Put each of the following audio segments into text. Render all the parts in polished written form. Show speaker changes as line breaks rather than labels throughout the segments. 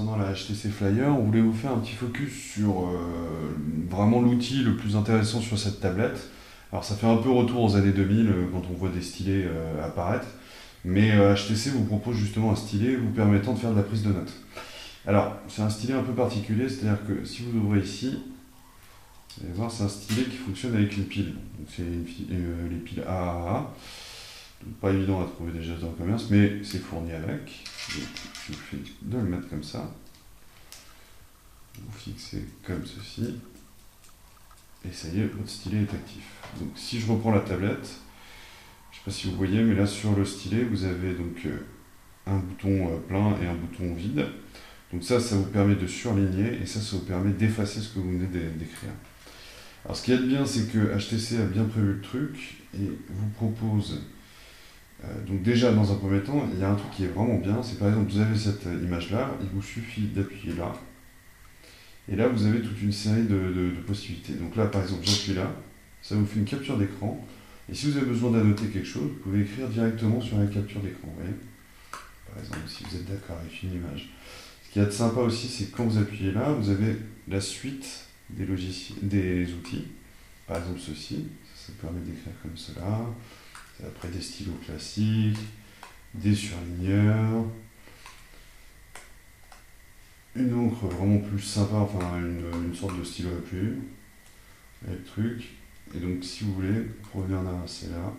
concernant la HTC Flyer, on voulait vous faire un petit focus sur vraiment l'outil le plus intéressant sur cette tablette. Alors ça fait un peu retour aux années 2000 quand on voit des stylets apparaître, mais HTC vous propose justement un stylet vous permettant de faire de la prise de notes. Alors c'est un stylet un peu particulier, c'est-à-dire que si vous ouvrez ici, vous allez voir c'est un stylet qui fonctionne avec les piles. Donc c'est les piles AAA. Donc, pas évident à trouver déjà dans le commerce, mais c'est fourni avec. Donc, je vous fais de le mettre comme ça. Vous fixez comme ceci. Et ça y est, votre stylet est actif. Donc si je reprends la tablette, je ne sais pas si vous voyez, mais là sur le stylet, vous avez donc un bouton plein et un bouton vide. Donc ça vous permet de surligner et ça vous permet d'effacer ce que vous venez d'écrire. Alors ce qu'il y a de bien, c'est que HTC a bien prévu le truc et vous propose... donc déjà, dans un premier temps, il y a un truc qui est vraiment bien, c'est par exemple, vous avez cette image-là, il vous suffit d'appuyer là, et là, vous avez toute une série de possibilités. Donc là, par exemple, j'appuie là, ça vous fait une capture d'écran, et si vous avez besoin d'annoter quelque chose, vous pouvez écrire directement sur la capture d'écran, vous voyez. Par exemple, si vous êtes d'accord avec une image. Ce qu'il y a de sympa aussi, c'est que quand vous appuyez là, vous avez la suite des logiciels, des outils, par exemple ceci, ça permet d'écrire comme cela. Après des stylos classiques, des surligneurs, une encre vraiment plus sympa, enfin une sorte de stylo à plume, avec le truc. Et donc si vous voulez, vous pouvez en arracher là,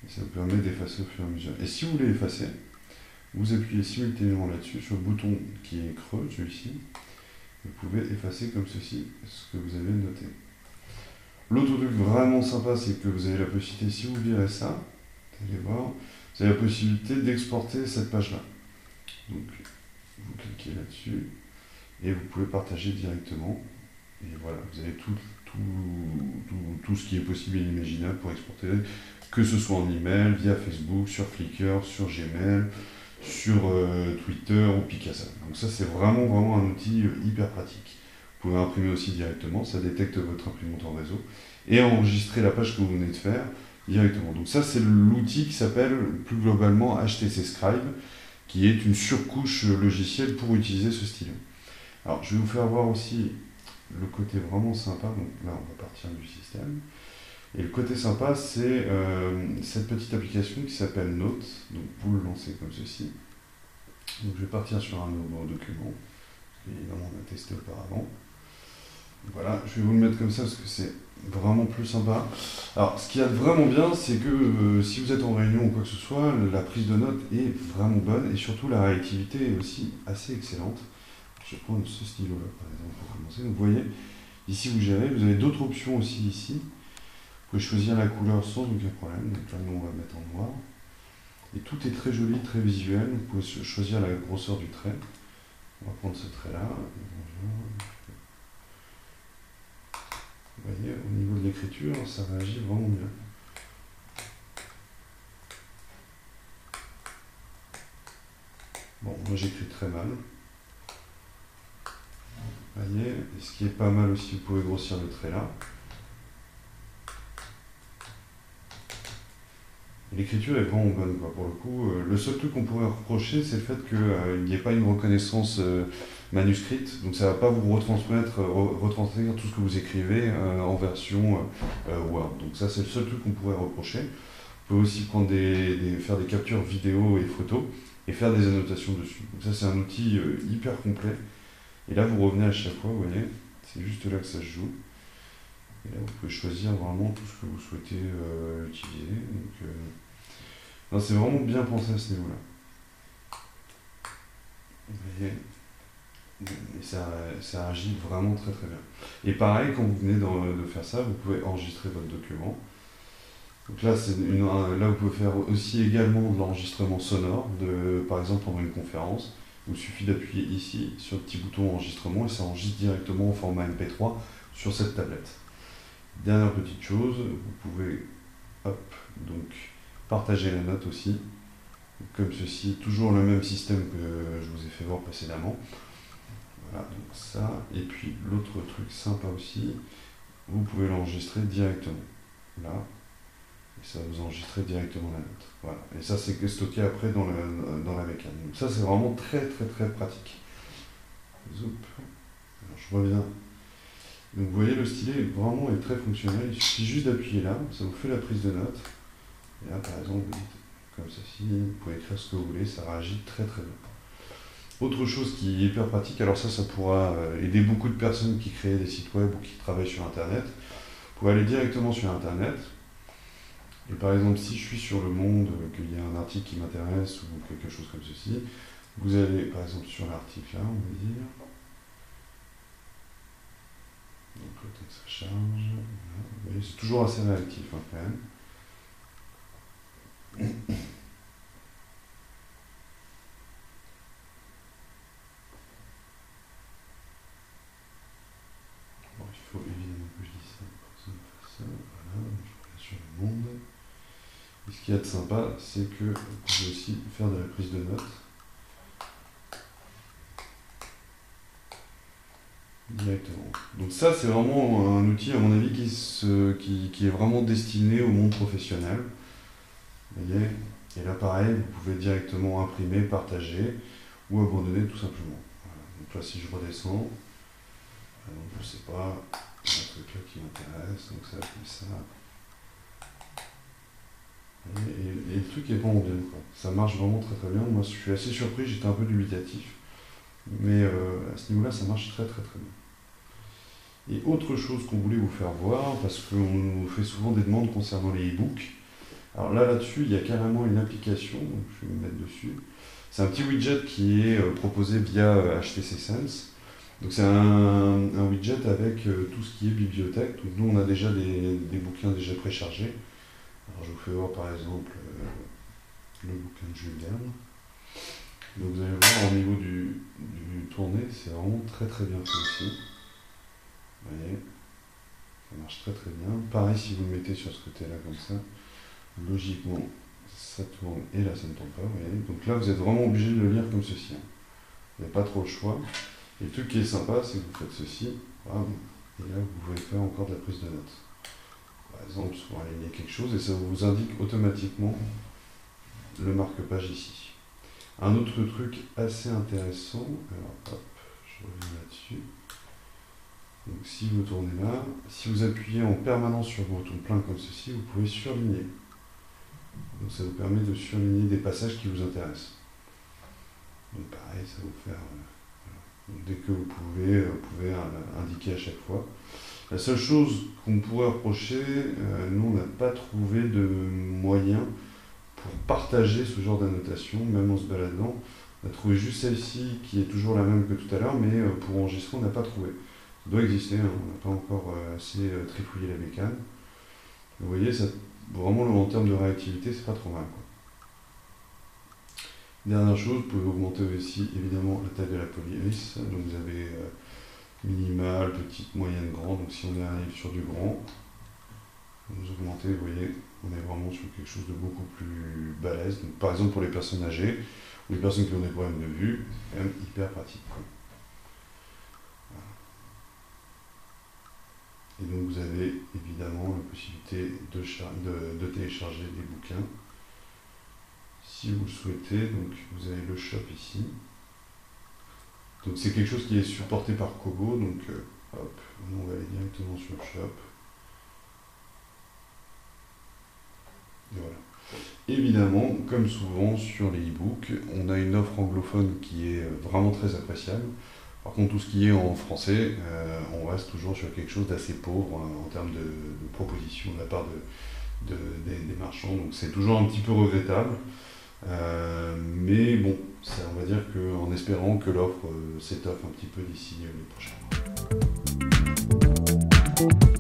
et ça vous permet d'effacer au fur et à mesure. Et si vous voulez effacer, vous appuyez simultanément là-dessus, sur le bouton qui est creux, celui-ci, vous pouvez effacer comme ceci ce que vous avez noté. L'autre truc vraiment sympa, c'est que vous avez la possibilité, si vous virez ça, vous allez voir, vous avez la possibilité d'exporter cette page-là. Donc, vous cliquez là-dessus et vous pouvez partager directement. Et voilà, vous avez tout ce qui est possible et inimaginable pour exporter, que ce soit en email, via Facebook, sur Flickr, sur Gmail, sur Twitter ou Picasa. Donc ça, c'est vraiment un outil hyper pratique. Vous pouvez imprimer aussi directement, ça détecte votre imprimante en réseau, et enregistrer la page que vous venez de faire directement. Donc ça, c'est l'outil qui s'appelle plus globalement HTC Scribe, qui est une surcouche logicielle pour utiliser ce stylet. Alors, je vais vous faire voir aussi le côté vraiment sympa. Donc là, on va partir du système. Et le côté sympa, c'est cette petite application qui s'appelle Note. Donc vous le lancez comme ceci. Donc je vais partir sur un nouveau document. Évidemment, on a testé auparavant. Voilà, je vais vous le mettre comme ça parce que c'est vraiment plus sympa. Alors, ce qu'il y a de vraiment bien, c'est que si vous êtes en réunion ou quoi que ce soit, la prise de notes est vraiment bonne et surtout la réactivité est aussi assez excellente. Je vais prendre ce stylo-là par exemple pour commencer. Donc, vous voyez, ici vous gérez, vous avez d'autres options aussi ici. Vous pouvez choisir la couleur sans aucun problème. Donc là, nous on va mettre en noir. Et tout est très joli, très visuel. Vous pouvez choisir la grosseur du trait. On va prendre ce trait-là. Vous voyez, au niveau de l'écriture, ça réagit vraiment bien. Bon, moi j'écris très mal. Vous voyez, et ce qui est pas mal aussi, vous pouvez grossir le trait là. L'écriture est vraiment bonne, quoi, pour le coup. Le seul truc qu'on pourrait reprocher, c'est le fait qu'il n'y ait pas une reconnaissance manuscrite. Donc ça ne va pas vous retranscrire tout ce que vous écrivez en version Word. Donc ça, c'est le seul truc qu'on pourrait reprocher. Vous pouvez aussi prendre faire des captures vidéo et photos et faire des annotations dessus. Donc ça, c'est un outil hyper complet. Et là, vous revenez à chaque fois, vous voyez, c'est juste là que ça se joue. Et là, vous pouvez choisir vraiment tout ce que vous souhaitez utiliser. Donc, c'est vraiment bien pensé à ce niveau-là. Vous voyez, et ça agit vraiment très très bien. Et pareil, quand vous venez de faire ça, vous pouvez enregistrer votre document. Donc là, là, vous pouvez faire aussi également de l'enregistrement sonore, par exemple pendant une conférence. Il vous suffit d'appuyer ici sur le petit bouton enregistrement et ça enregistre directement au format MP3 sur cette tablette. Dernière petite chose, vous pouvez donc partager la note aussi, comme ceci, toujours le même système que je vous ai fait voir précédemment. Voilà, donc ça, et puis l'autre truc sympa aussi, vous pouvez l'enregistrer directement, là, et ça va vous enregistrer directement la note. Voilà, et ça c'est stocké après dans la bécane. Donc ça c'est vraiment très très très pratique. je reviens. Donc vous voyez, le stylet vraiment est très fonctionnel, il suffit juste d'appuyer là, ça vous fait la prise de notes. Et là par exemple, vous dites comme ceci, vous pouvez écrire ce que vous voulez, ça réagit très très bien. Autre chose qui est hyper pratique, alors ça pourra aider beaucoup de personnes qui créent des sites web ou qui travaillent sur internet. Vous pouvez aller directement sur internet. Et par exemple, si je suis sur Le Monde, qu'il y a un article qui m'intéresse ou quelque chose comme ceci, vous allez par exemple sur l'article là, on va dire. Donc le temps que ça charge. Voilà. Vous voyez, c'est toujours assez réactif hein, quand même. Bon, il faut évidemment que je dise ça. Personne ne fait ça. Voilà, je reviens sur Le Monde. Et ce qu'il y a de sympa, c'est que vous pouvez aussi faire de la prise de notes directement. Donc ça, c'est vraiment un outil, à mon avis, qui est vraiment destiné au monde professionnel. Vous voyez? Et là, pareil, vous pouvez directement imprimer, partager ou abandonner tout simplement. Voilà. Donc là, si je redescends, alors, je sais pas, un truc là qui m'intéresse, donc ça comme ça. Et le truc est vraiment bien, quoi. Ça marche vraiment très très bien. Moi, je suis assez surpris, j'étais un peu dubitatif. Mais à ce niveau-là, ça marche très très très bien. Et autre chose qu'on voulait vous faire voir, parce qu'on nous fait souvent des demandes concernant les e-books. Alors là-dessus, il y a carrément une application, donc je vais me mettre dessus. C'est un petit widget qui est proposé via HTC Sense. Donc c'est un widget avec tout ce qui est bibliothèque. Donc nous, on a déjà des bouquins déjà préchargés. Alors je vous fais voir par exemple le bouquin de Jules Verne. Donc vous allez voir au niveau du tourné, c'est vraiment très très bien fait aussi. Vous voyez, ça marche très très bien. Pareil si vous le mettez sur ce côté-là comme ça, logiquement ça tourne et là ça ne tourne pas. Vous voyez. Donc là vous êtes vraiment obligé de le lire comme ceci. Vous n'avez pas trop le choix. Et le truc qui est sympa, c'est que vous faites ceci, bam, et là vous pouvez faire encore de la prise de notes. Par exemple, pour aligner quelque chose et ça vous indique automatiquement le marque-page ici. Un autre truc assez intéressant, alors hop, je reviens là-dessus. Donc si vous tournez là, si vous appuyez en permanence sur le bouton plein comme ceci, vous pouvez surligner. Donc ça vous permet de surligner des passages qui vous intéressent. Donc pareil, ça va vous faire... voilà. Donc, dès que vous pouvez indiquer à chaque fois. La seule chose qu'on pourrait reprocher, nous on n'a pas trouvé de moyen pour partager ce genre d'annotation, même en se baladant. On a trouvé juste celle-ci qui est toujours la même que tout à l'heure, mais pour enregistrer on n'a pas trouvé. Ça doit exister, hein, on n'a pas encore assez trifouillé la bécane. Vous voyez, ça, vraiment en termes de réactivité, c'est pas trop mal, quoi. Dernière chose, vous pouvez augmenter aussi évidemment la taille de la police. Donc vous avez minimal, petite, moyenne, grand. Donc si on arrive sur du grand, vous augmentez, vous voyez, on est vraiment sur quelque chose de beaucoup plus balèze. Donc, par exemple pour les personnes âgées ou les personnes qui ont des problèmes de vue, c'est quand même hyper pratique. Voilà. Et donc vous avez évidemment la possibilité de télécharger des bouquins. Si vous le souhaitez, donc vous avez le shop ici. Donc c'est quelque chose qui est supporté par Kobo, donc hop, on va aller directement sur le shop. Et voilà. Évidemment, comme souvent sur les e-books, on a une offre anglophone qui est vraiment très appréciable. Par contre, tout ce qui est en français, on reste toujours sur quelque chose d'assez pauvre en termes de propositions de la part des marchands. Donc c'est toujours un petit peu regrettable. Mais bon, on va dire qu'en espérant que l'offre s'étoffe un petit peu d'ici les prochains mois.